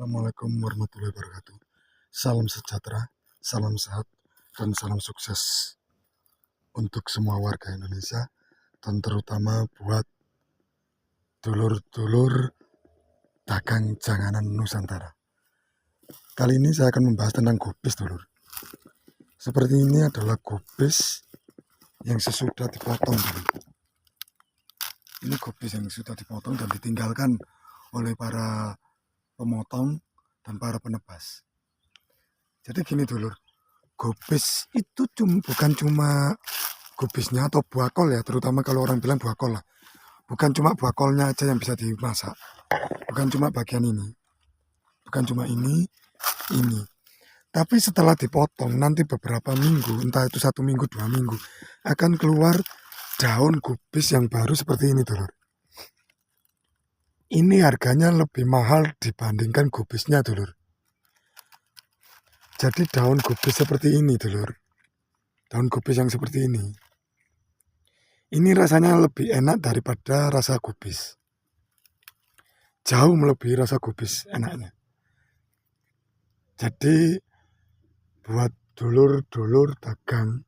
Assalamualaikum warahmatullahi wabarakatuh. Salam sejahtera, salam sehat, dan salam sukses untuk semua warga Indonesia, dan terutama buat dulur-dulur dagang janganan Nusantara. Kali ini saya akan membahas tentang gubis, dulur. Seperti ini adalah gubis yang sesudah dipotong, dulur. Ini gubis yang sudah dipotong dan ditinggalkan oleh para pemotong dan para penebas. Jadi gini, dulur, gubis itu bukan cuma gubisnya atau buah kol ya, terutama kalau orang bilang buah kol lah. Bukan cuma buah kolnya aja yang bisa dimasak, bukan cuma bagian ini, bukan cuma ini. Tapi setelah dipotong nanti beberapa minggu, entah itu 1 minggu, 2 minggu, akan keluar daun gubis yang baru seperti ini, dulur. Ini harganya lebih mahal dibandingkan gubisnya, dulur. Jadi daun gubis seperti ini, dulur. Daun gubis yang seperti ini. Ini rasanya lebih enak daripada rasa gubis. Jauh melebihi rasa gubis enaknya. Jadi buat dulur-dulur dagang,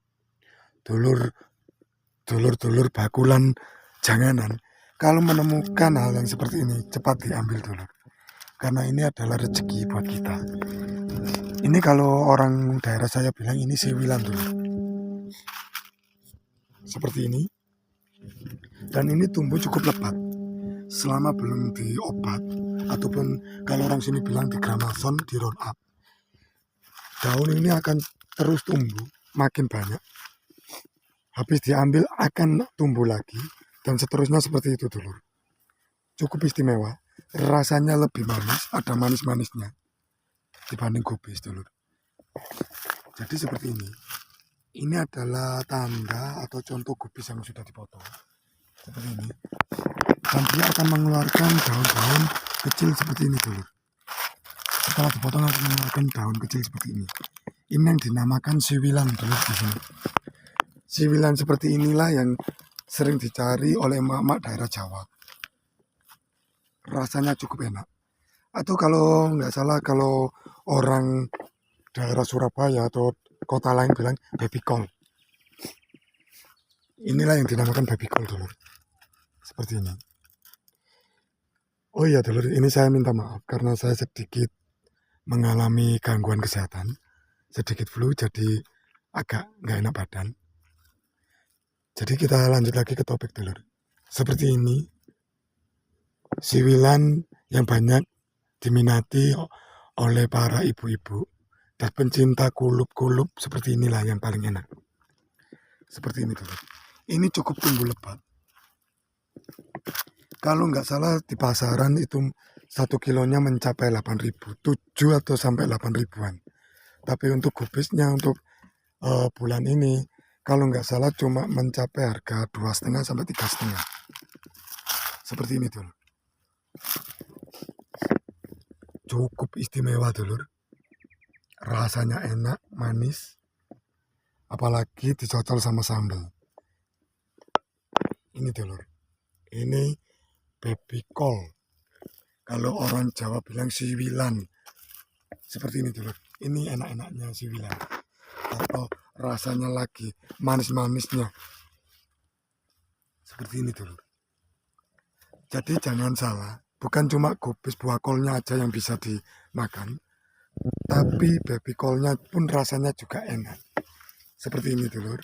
dulur-dulur bakulan janganan, kalau menemukan hal yang seperti ini, cepat diambil, dulur. Karena ini adalah rezeki buat kita. Ini kalau orang daerah saya bilang ini siwilan, dulur. Seperti ini. Dan ini tumbuh cukup lebat. Selama belum diobat, ataupun kalau orang sini bilang di gramason, di roll up, daun ini akan terus tumbuh makin banyak. Habis diambil akan tumbuh lagi, dan seterusnya seperti itu, dulur. Cukup istimewa. Rasanya lebih manis, ada manis-manisnya dibanding gubis, dulur. Jadi seperti ini. Ini adalah tanda atau contoh gubis yang sudah dipotong. Seperti ini. Dan dia akan mengeluarkan daun-daun kecil seperti ini, dulur. Setelah dipotong akan mengeluarkan daun kecil seperti ini. Ini yang dinamakan siwilan, dulur, di sini. Siwilan seperti inilah yang sering dicari oleh emak-emak daerah Jawa. Rasanya cukup enak. Atau kalau nggak salah, kalau orang daerah Surabaya atau kota lain bilang baby col. Inilah yang dinamakan baby col, dulur. Seperti ini. Oh iya, dulur, ini saya minta maaf karena saya sedikit mengalami gangguan kesehatan, sedikit flu, jadi agak nggak enak badan. Jadi kita lanjut lagi ke topik, dulur. Seperti ini, siwilan yang banyak diminati oleh para ibu-ibu dan pencinta kulup-kulup, seperti inilah yang paling enak. Seperti ini, dulur. Ini cukup tumbuh lebat. Kalau nggak salah di pasaran itu 1 kilonya mencapai 8.000, 7 atau sampai 8 ribuan. Tapi untuk gubisnya untuk bulan ini, kalau nggak salah cuma mencapai harga 2,5 sampai 3,5. Seperti ini, dulur. Cukup istimewa, dulur. Rasanya enak, manis. Apalagi dicocol sama sambal. Ini, dulur. Ini baby col. Kalau orang Jawa bilang siwilan. Seperti ini, dulur. Ini enak-enaknya siwilan. Atau rasanya lagi manis-manisnya. Seperti ini, dulur. Jadi jangan salah. Bukan cuma gubis buah kolnya aja yang bisa dimakan. Tapi baby kolnya pun rasanya juga enak. Seperti ini, dulur.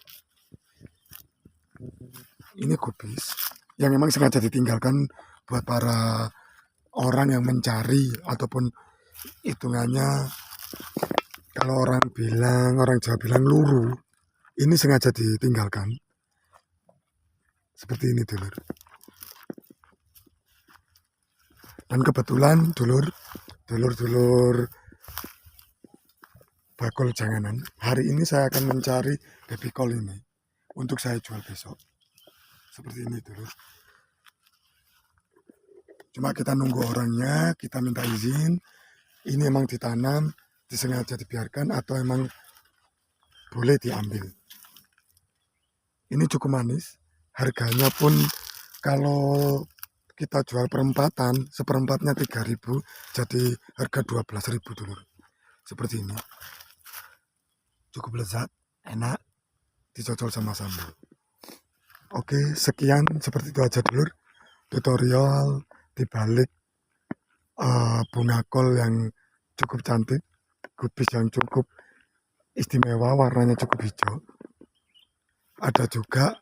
Ini gubis yang memang sengaja ditinggalkan buat para orang yang mencari, ataupun hitungannya kalau orang Jawa bilang luru. Ini sengaja ditinggalkan. Seperti ini, dulur. Dan kebetulan dulur bakul janganan, hari ini saya akan mencari baby col ini untuk saya jual besok. Seperti ini, dulur. Cuma kita nunggu orangnya, kita minta izin. Ini emang ditanam, disengaja dibiarkan, atau emang boleh diambil. Ini cukup manis. Harganya pun kalau kita jual perempatan, seperempatnya 3.000, jadi harga 12.000 dulur. Seperti ini. Cukup lezat, enak, dicocol sama sambal. Oke, sekian seperti itu aja dulur. Tutorial dibalik bunga kol yang cukup cantik, kubis yang cukup istimewa, warnanya cukup hijau. Ada juga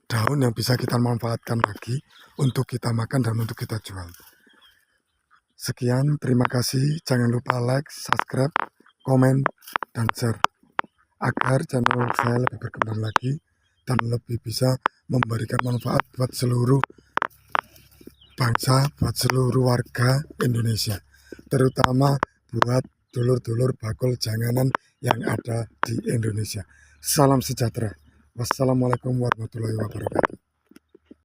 daun yang bisa kita manfaatkan lagi untuk kita makan dan untuk kita jual. Sekian, terima kasih. Jangan lupa like, subscribe, komen, dan share agar channel saya lebih berkembang lagi dan lebih bisa memberikan manfaat buat seluruh bangsa, buat seluruh warga Indonesia, terutama buat dulur-dulur bakul janganan yang ada di Indonesia. Salam sejahtera. Wassalamualaikum warahmatullahi wabarakatuh.